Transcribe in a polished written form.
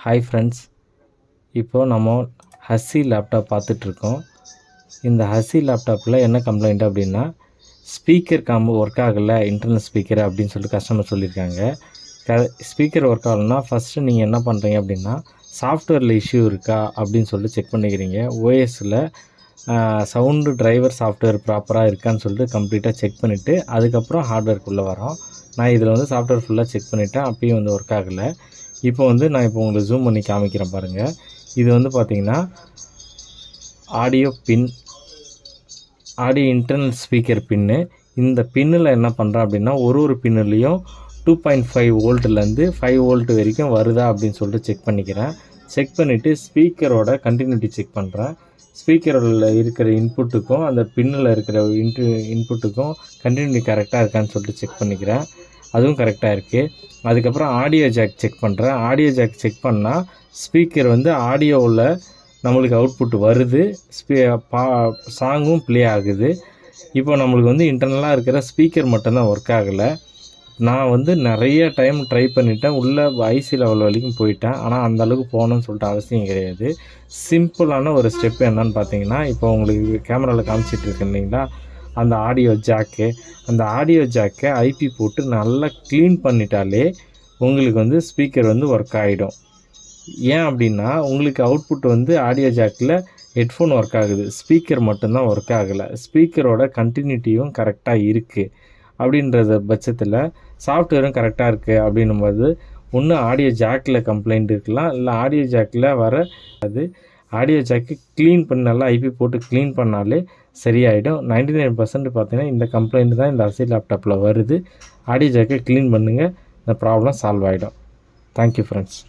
Hi friends, இப்போது நம்ம Hussey laptop பார்த்துட்ருக்கோம். இந்த ஹஸ்ஸி லேப்டாப்பில் என்ன கம்ப்ளைண்ட் அப்படின்னா, ஸ்பீக்கர் ஒர்க் ஆகலை, இன்டர்னல் ஸ்பீக்கர் அப்படின்னு சொல்லிட்டு கஸ்டமர் சொல்லியிருக்காங்க. ஸ்பீக்கர் ஒர்க் ஆகலைன்னா ஃபஸ்ட்டு நீங்கள் என்ன பண்ணுறீங்க அப்படின்னா, சாஃப்ட்வேரில் இஷ்யூ இருக்கா அப்படின்னு சொல்லிட்டு செக் பண்ணிக்கிறீங்க. ஓஎஸில் சவுண்டு டிரைவர் சாஃப்ட்வேர் ப்ராப்பராக இருக்கான்னு சொல்லிட்டு கம்ப்ளீட்டாக செக் பண்ணிவிட்டு அதுக்கப்புறம் ஹார்ட்வேர்க்குள்ளே வரோம். நான் இதில் வந்து சாஃப்ட்வேர் ஃபுல்லாக செக் பண்ணிவிட்டேன், அப்பயும் வந்து ஒர்க் ஆகலை. இப்போ உங்களுக்கு ஜூம் பண்ணி காமிக்கிறேன் பாருங்கள். இது வந்து பார்த்திங்கன்னா ஆடியோ இன்டர்னல் ஸ்பீக்கர் பின்னு. இந்த பின்னில் என்ன பண்ணுறேன் அப்படின்னா, ஒரு பின்னுலேயும் 2.5 வோல்ட்லேருந்து 5 வோல்ட் வரைக்கும் வருதா அப்படின்னு சொல்லிட்டு செக் பண்ணிக்கிறேன். செக் பண்ணிவிட்டு ஸ்பீக்கரோட கண்டினியூட்டி செக் பண்ணுறேன். ஸ்பீக்கரில் இருக்கிற இன்புட்டுக்கும் அந்த பின்னில் இருக்கிற இன்புட்டுக்கும் கண்டினியூட்டி கரெக்டாக இருக்கான்னு சொல்லிட்டு செக் பண்ணிக்கிறேன். அதுவும் கரெக்டாக இருக்குது. அதுக்கப்புறம் ஆடியோ ஜாக் செக் பண்ணுறேன். ஆடியோ ஜாக் செக் பண்ணால் ஸ்பீக்கர் வந்து ஆடியோவில் நம்மளுக்கு அவுட்புட் வருது, சாங்கும் ப்ளே ஆகுது. இப்போ நம்மளுக்கு வந்து இன்டர்னலாக இருக்கிற ஸ்பீக்கர் மட்டும்தான் ஒர்க் ஆகலை. நான் வந்து நிறைய டைம் ட்ரை பண்ணிவிட்டேன், உள்ளே ஐசி லெவல் வரைக்கும் போயிட்டேன். ஆனால் அந்தளவுக்கு போகணுன்னு சொல்லிட்டு அவசியம் கிடையாது. சிம்பிளான ஒரு ஸ்டெப் என்னன்னு பார்த்தீங்கன்னா, இப்போ உங்களுக்கு கேமராவில் காமிச்சிட்ருக்கு இல்லைங்களா, அந்த ஆடியோ ஜாக்கை ஐபி போட்டு நல்லா க்ளீன் பண்ணிட்டாலே உங்களுக்கு வந்து ஸ்பீக்கர் வந்து ஒர்க் ஆகிடும். ஏன் அப்படின்னா, உங்களுக்கு அவுட்புட் வந்து ஆடியோ ஜாக்கில் ஹெட்ஃபோன் ஒர்க் ஆகுது, ஸ்பீக்கர் மட்டும்தான் ஒர்க் ஆகலை. ஸ்பீக்கரோட கண்டினியூட்டியும் கரெக்டாக இருக்குது. அப்படின்றது பட்சத்தில் சாஃப்ட்வேரும் கரெக்டாக இருக்குது அப்படின்னும்போது ஒன்று ஆடியோ ஜாக்கில் கம்ப்ளைண்ட் இருக்கலாம், இல்லை ஆடியோ ஜாக்கில் ஆடியோ ஜாக்கு க்ளீன் பண்ணி நல்லா ஐபி போட்டு க்ளீன் பண்ணாலே சரியாயிடும். 99% பார்த்தீங்கன்னா இந்த கம்ப்ளைண்ட் தான் இந்த ஹஸ்ஸி லேப்டாப்பில் வருது. ஆடியோ ஜாக்கை க்ளீன் பண்ணுங்கள், இந்த ப்ராப்ளம் சால்வ் ஆகிடும். Thank you friends.